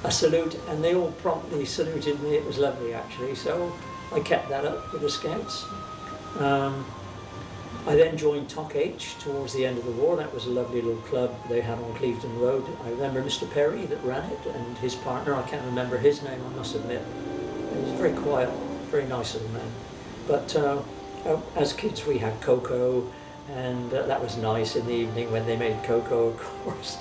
a salute, and they all promptly saluted me. It was lovely, actually. So I kept that up with the Scouts. I then joined Toc H towards the end of the war. That was a lovely little club they had on Clevedon Road. I remember Mr. Perry that ran it, and his partner, I can't remember his name, I must admit. He was very quiet, very nice little man. But as kids we had cocoa, and that was nice in the evening when they made cocoa, of course.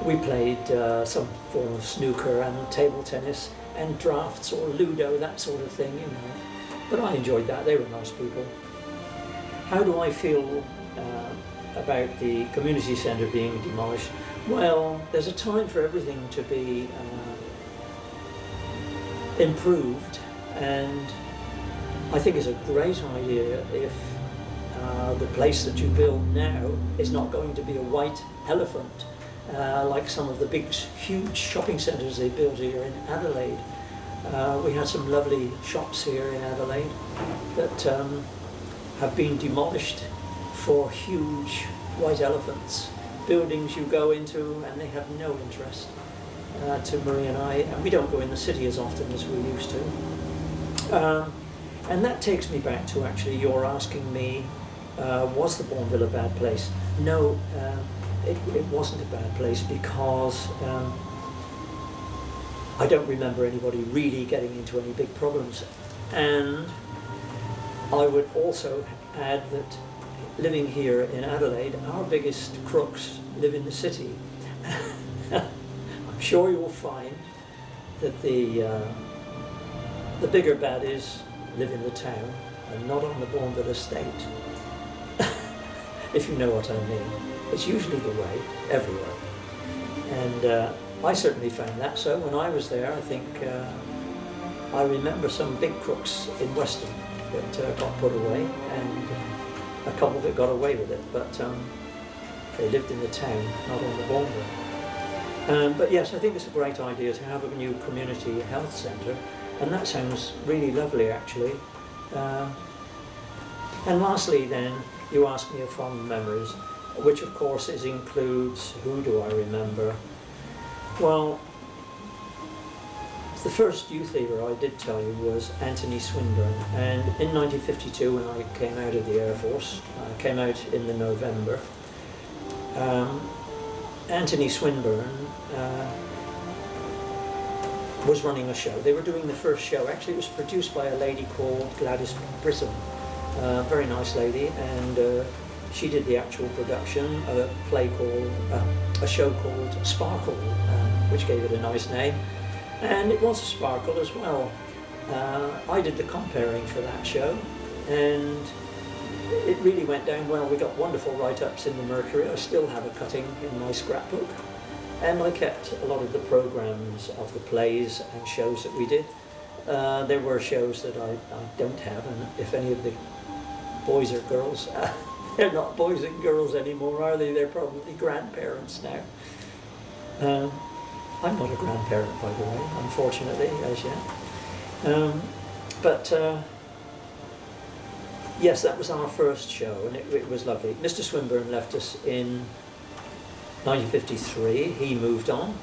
We played some form of snooker and table tennis and drafts or Ludo, that sort of thing, you know. But I enjoyed that, they were nice people. How do I feel about the community centre being demolished? Well, there's a time for everything to be improved, and I think it's a great idea if the place that you build now is not going to be a white elephant like some of the big, huge shopping centres they build here in Adelaide. We had some lovely shops here in Adelaide that have been demolished for huge white elephants. Buildings you go into and they have no interest to Marie and I, and we don't go in the city as often as we used to. And that takes me back to actually you're asking me, was the Bourneville a bad place? No, it wasn't a bad place because I don't remember anybody really getting into any big problems. And I would also add that living here in Adelaide, our biggest crooks live in the city. I'm sure you'll find that the bigger baddies live in the town and not on the Bourneville estate. If you know what I mean. It's usually the way, everywhere. And I certainly found that so. When I was there, I think I remember some big crooks in Weston that got put away, and a couple that got away with it, but they lived in the town, not on the Bourneville. But yes, I think it's a great idea to have a new community health centre, and that sounds really lovely actually. And lastly then, you asked me of fond memories, which of course includes, who do I remember? Well, the first youth leader I did tell you was Anthony Swinburne, and in 1952 when I came out of the Air Force, I came out in the November, Anthony Swinburne was running a show. They were doing the first show. Actually, it was produced by a lady called Gladys Brisson, a very nice lady, and she did the actual production of a show called Sparkle, which gave it a nice name. And it was a sparkle as well. I did the comparing for that show, and it really went down well. We got wonderful write-ups in the Mercury. I still have a cutting in my scrapbook, and I kept a lot of the programs of the plays and shows that we did. There were shows that I don't have, and if any of the boys or girls, they're not boys and girls anymore, are they? They're probably grandparents now. I'm not a grandparent, by the way, unfortunately, as yet. But yes, that was our first show, and it was lovely. Mr. Swinburne left us in 1953. He moved on.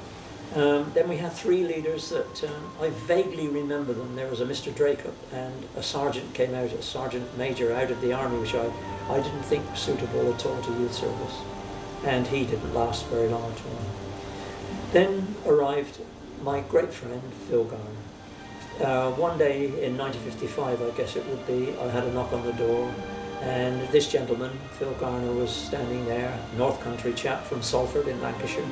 Then we had three leaders that I vaguely remember them. There was a Mr. Dracup, and a sergeant came out, a sergeant major out of the army, which I didn't think was suitable at all to youth service. And he didn't last very long at all. Then arrived my great friend, Phil Garner. One day in 1955, I guess it would be, I had a knock on the door, and this gentleman, Phil Garner, was standing there, North Country chap from Salford in Lancashire.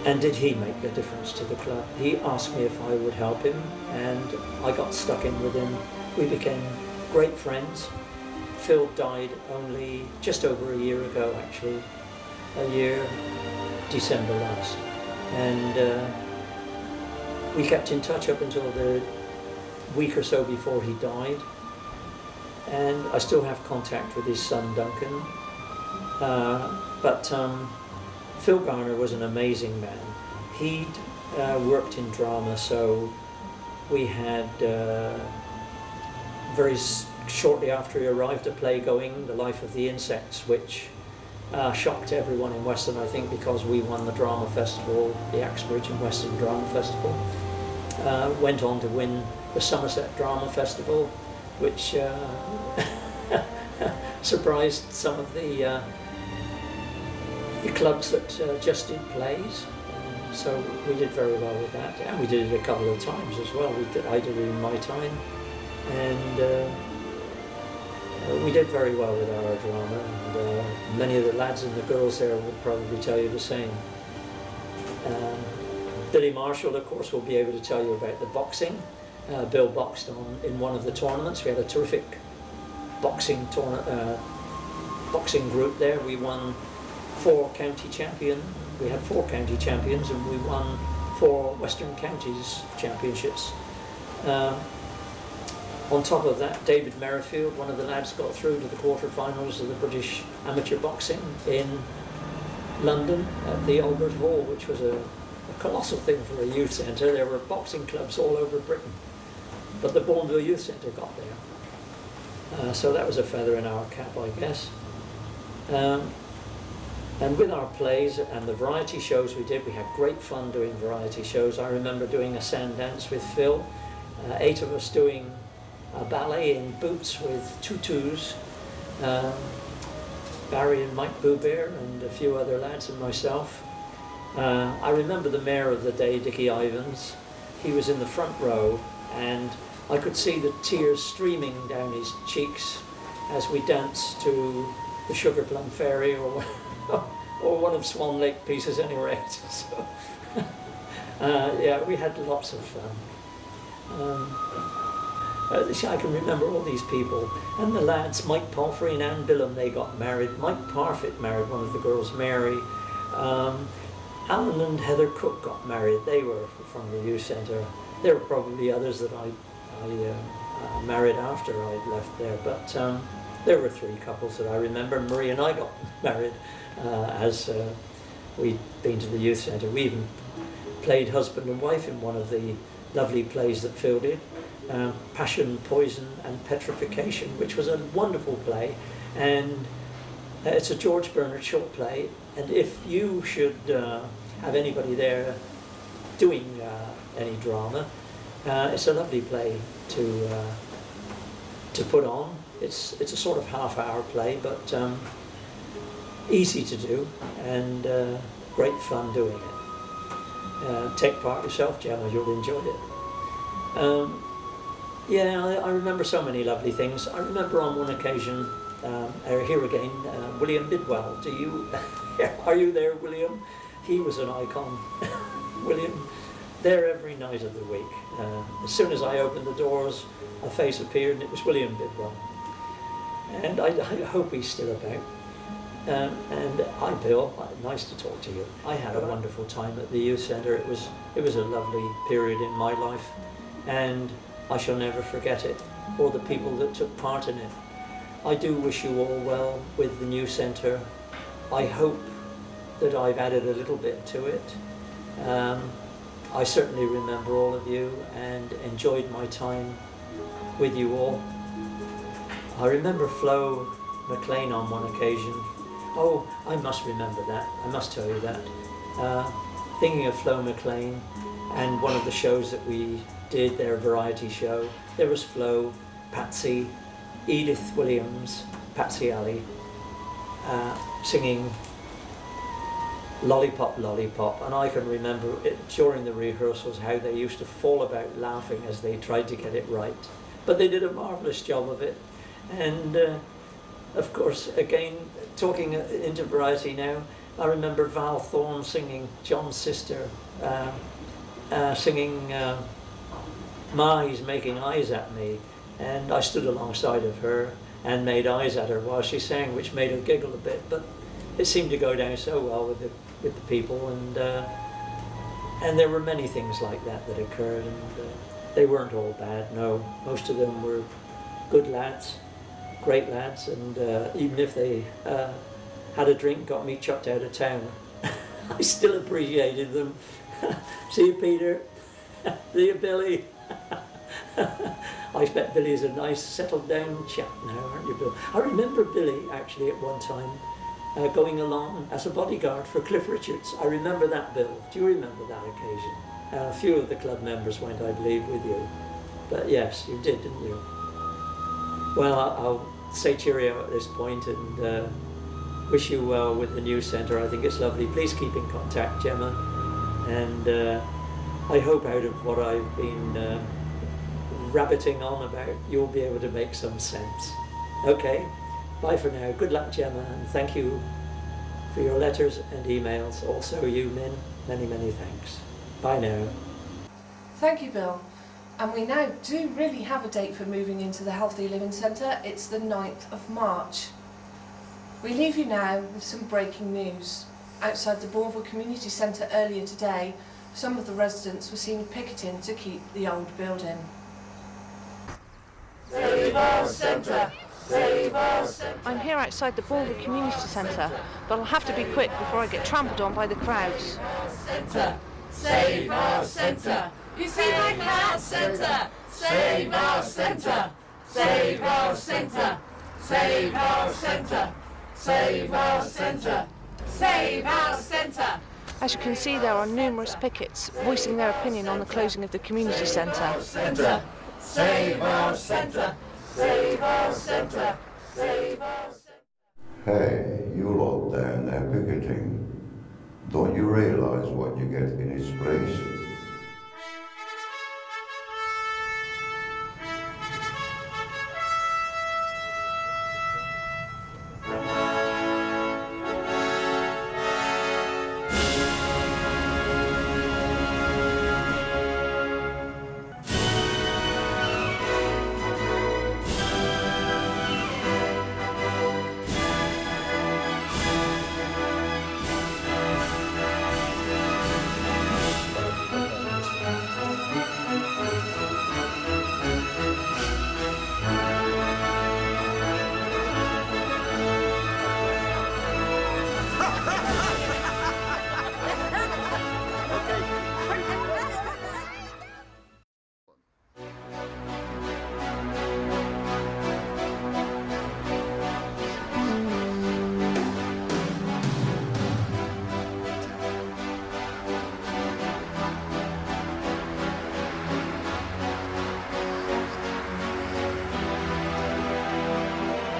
And did he make a difference to the club? He asked me if I would help him, and I got stuck in with him. We became great friends. Phil died only just over a year ago, actually. A year, December last. And we kept in touch up until the week or so before he died. And I still have contact with his son, Duncan. But Phil Garner was an amazing man. He'd worked in drama, so we had, very shortly after he arrived, a play going, The Life of the Insects, which shocked everyone in Weston, I think, because we won the drama festival, the Axbridge and Weston Drama Festival. Went on to win the Somerset Drama Festival, which surprised some of the clubs that just did plays. So we did very well with that, and we did it a couple of times as well. I did it in my time, and we did very well with our drama, and many of the lads and the girls there would probably tell you the same. Billy Marshall, of course, will be able to tell you about the boxing. Bill boxed in one of the tournaments. We had a terrific boxing group there. We won 4 county champions. We had 4 county champions, and we won 4 Western Counties championships. On top of that, David Merrifield, one of the lads, got through to the quarterfinals of the British Amateur Boxing in London at the Albert Hall, which was a colossal thing for a youth centre. There were boxing clubs all over Britain, but the Bourneville Youth Centre got there. So that was a feather in our cap, I guess. And with our plays and the variety shows we did, we had great fun doing variety shows. I remember doing a sand dance with Phil, 8 of us doing a ballet in boots with tutus, Barry and Mike Boubert and a few other lads and myself. I remember the mayor of the day, Dickie Ivans. He was in the front row, and I could see the tears streaming down his cheeks as we danced to the Sugar Plum Fairy or one of Swan Lake pieces anyway. So, yeah, we had lots of fun. I can remember all these people. And the lads, Mike Palfrey and Anne Billum, they got married. Mike Parfitt married one of the girls, Mary. Alan and Heather Cook got married. They were from the youth centre. There were probably others that I married after I'd left there, but there were 3 couples that I remember. Marie and I got married as we'd been to the youth centre. We even played husband and wife in one of the lovely plays that Phil did, Passion, Poison and Petrification, which was a wonderful play, and it's a George Bernard Shaw play, and if you should have anybody there doing any drama, it's a lovely play to put on. It's a sort of half-hour play, but easy to do, and great fun doing it. Take part yourself, Gemma, you'll enjoy it. Yeah, I remember so many lovely things. I remember on one occasion, here again, William Bidwell. Are you there, William? He was an icon. William, there every night of the week. As soon as I opened the doors, a face appeared, and it was William Bidwell. And I hope he's still about. And hi, Bill. Nice to talk to you. I had a wonderful time at the youth centre. It was a lovely period in my life, and I shall never forget it, or the people that took part in it. I do wish you all well with the new centre. I hope that I've added a little bit to it. I certainly remember all of you and enjoyed my time with you all. I remember Flo McLean on one occasion. Oh, I must remember that. I must tell you that. Thinking of Flo McLean and one of the shows that we did, their variety show, there was Flo, Patsy, Edith Williams, Patsy Alley, singing Lollipop, Lollipop, and I can remember it during the rehearsals how they used to fall about laughing as they tried to get it right. But they did a marvellous job of it. And of course, again, talking into variety now, I remember Val Thorne singing, John's sister, singing Ma, He's Making Eyes at Me, and I stood alongside of her and made eyes at her while she sang, which made her giggle a bit, but it seemed to go down so well with the people, and there were many things like that that occurred, and they weren't all bad, no. Most of them were good lads, great lads, and even if they had a drink, got me chucked out of town, I still appreciated them. See you, Peter. See you, Billy. I bet Billy's a nice, settled down chap now, aren't you, Bill? I remember Billy, actually, at one time, going along as a bodyguard for Cliff Richards. I remember that, Bill. Do you remember that occasion? A few of the club members went, I believe, with you. But yes, you did, didn't you? Well, I'll say cheerio at this point and wish you well with the new centre. I think it's lovely. Please keep in contact, Gemma. And I hope out of what I've been rabbiting on about, you'll be able to make some sense. Okay, bye for now. Good luck, Gemma, and thank you for your letters and emails. Also you, Min, many, many thanks. Bye now. Thank you, Bill. And we now do really have a date for moving into the Healthy Living Centre. It's the 9th of March. We leave you now with some breaking news. Outside the Bourneville Community Centre earlier today, some of the residents were seen picketing to keep the old building. Save our centre! Save our centre! I'm here outside the Bourneville Community Centre, but I'll have to be quick before I get trampled on by the crowds. Centre! Save our centre! You see my cat centre! Save our centre! Save our centre! Save our centre! Save our centre! Save our centre! As you can see, there are numerous pickets voicing their opinion on the closing of the community centre. Centre! Save our centre! Save our centre! Save our centre! Hey, you lot down there picketing. Don't you realise what you get in its place?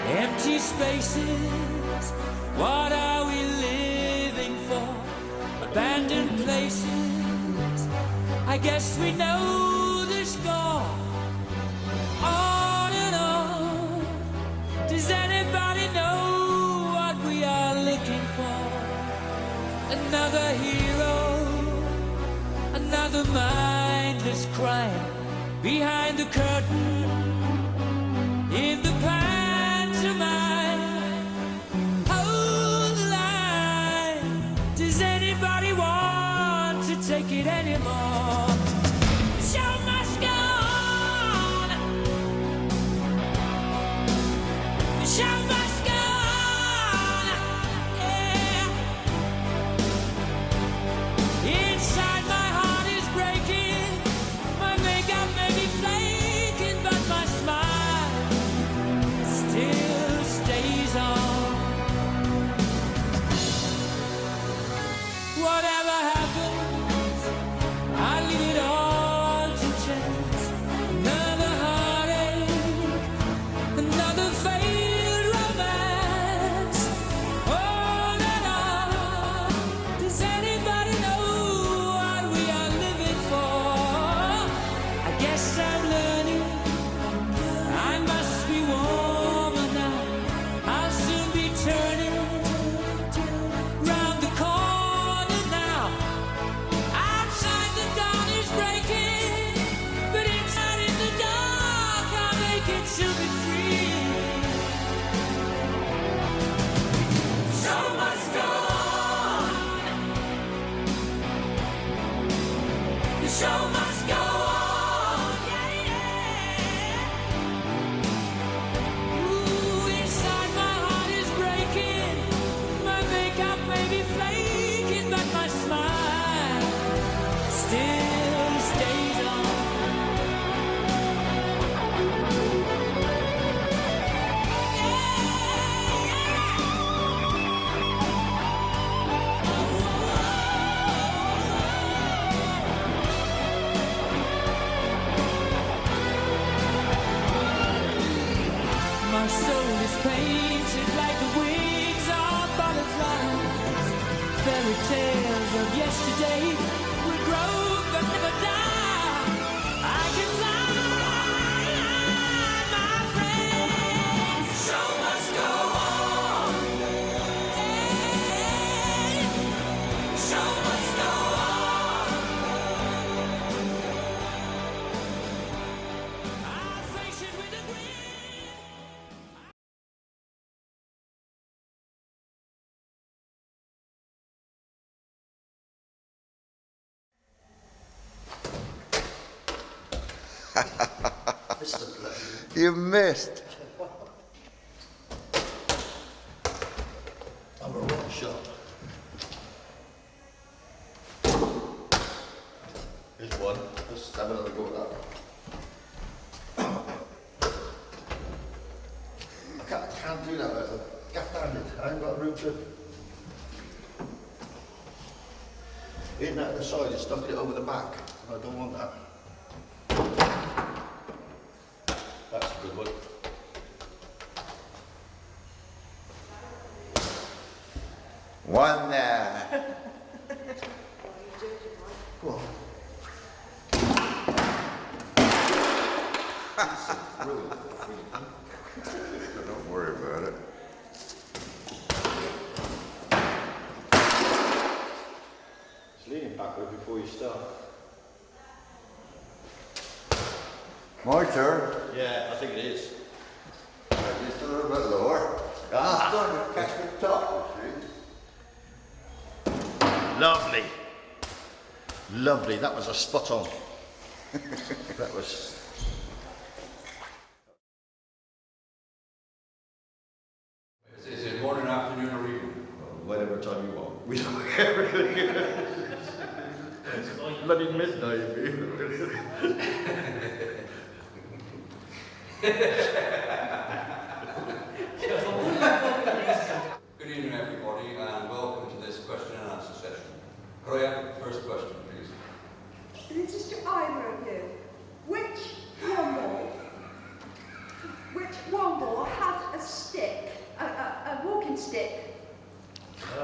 Empty spaces, what are we living for? Abandoned places, I guess we know the score. On and on, does anybody know what we are looking for? Another hero, another mindless crime, behind the curtain, in the pantomime. Hold the line. Does anybody want to take it anymore? The show must go on. The show must go on. Yeah. Inside my heart is breaking. My makeup may be flaking, but my smile still stays on. Whatever happens, I leave it all to chance. Another heartache, another failed romance. On and on. Does anybody know what we are living for? I guess I'm learning. I must be warmer now. I'll soon be turning round the corner now. Outside the dawn is breaking, but inside in the dark I'll make it to be free. The show must go on. The show must go on. Yeah, yeah. Ooh, inside my heart is breaking. My makeup may be flaking, but my smile still stays on. Yeah, yeah. fairy tales of yesterday will grow but never die. I can fly, my friend. Show must go on. Hey, show must go on. I'll face it with a grin. You missed. I'm a rock shot. Here's one. Let's have another go at that. I can't do that. I'm gaff-handed. I ain't got room to. Hitting that at the side, it's stuck it over the back. I don't want that. That's a good one. One there. Go on. Don't worry about it. It's leaning backward before you start. My turn. Yeah, I think it is. Just a little bit lower. Ah, starting to catch the top, you see. Lovely. Lovely. That was a spot on. That was. Is it morning, afternoon, or evening? Whatever time you want. We don't care really. Bloody midnight. Good evening, everybody, and welcome to this question and answer session. Could I have the first question, please? This is to either of you. Which Womble has a stick, a walking stick? I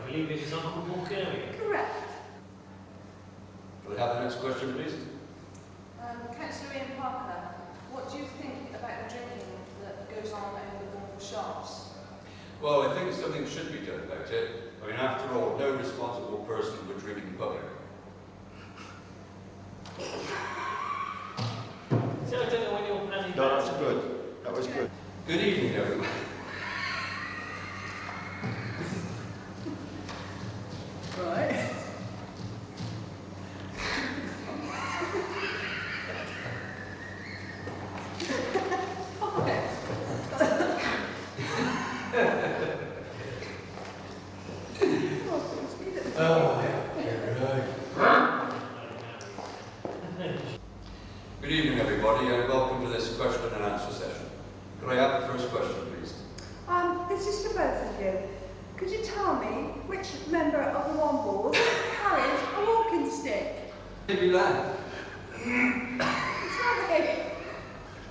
believe it is Uncle Bulgaria. Correct. Could I have the next question, please? Councillor Ian Parker, what do you think about the drinking that goes on in the Womble shops? Well, I think something should be done about it. I mean, after all, no responsible person would drink in public. So I don't know when you're planning. No, that's good. That was good. Good evening, everyone. Right. Good evening, everybody, and welcome to this question and answer session. Could I have the first question, please? This is to both of you. Could you tell me which member of the Wombles carries a walking stick? Maybe lad. Sorry.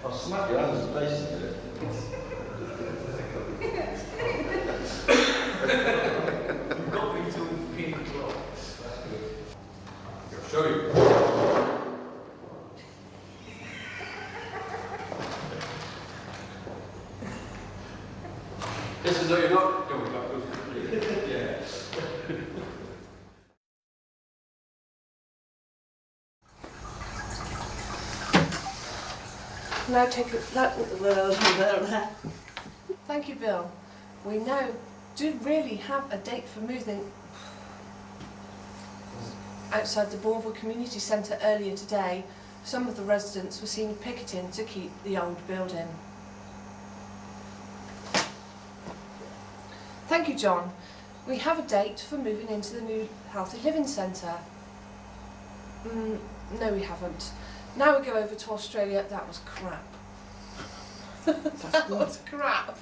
I'll smack your hands and face into it. Got me to 3 o'clock. I'll show you. This is how you're not going back. Yeah. Now take it. Thank you, Bill. We now do really have a date for moving outside the Bourneville Community Centre earlier today. Some of the residents were seen picketing to keep the old building. Thank you, John. We have a date for moving into the new Healthy Living Centre. No, we haven't. Now we go over to Australia. That was crap. That was crap.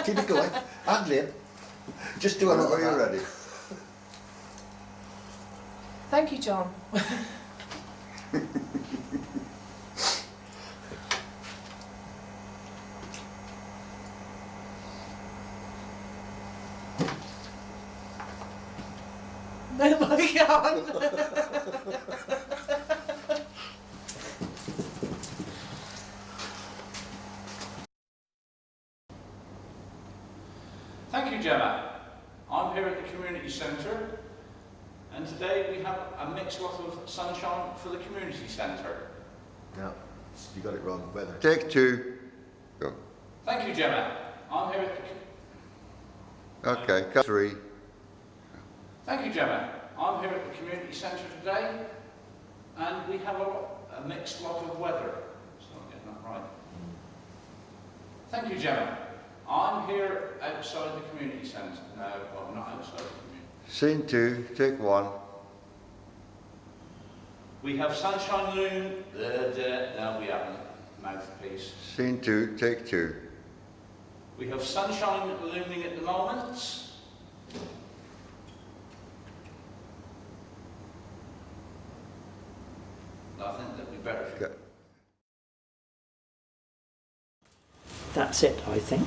Keep it going. Ad lib. Just do it Whenever you're ready. Thank you, John. No, I can't. Thank you, Gemma. I'm here at the community centre, and today we have a mixed lot of sunshine for the community centre. No, you got it wrong. Weather. Take two. Go. Thank you, Gemma. I'm here at the Okay, cut three. Thank you, Gemma. I'm here at the community centre today, and we have a mixed lot of weather. So I'm getting that right. Thank you, Gemma. I'm here outside the community centre. No, well, not outside the community. Scene two, take one. We have sunshine loom. No, we haven't. Mouthpiece. Scene two, take two. We have sunshine looming at the moment. I think that we better. Okay. That's it, I think.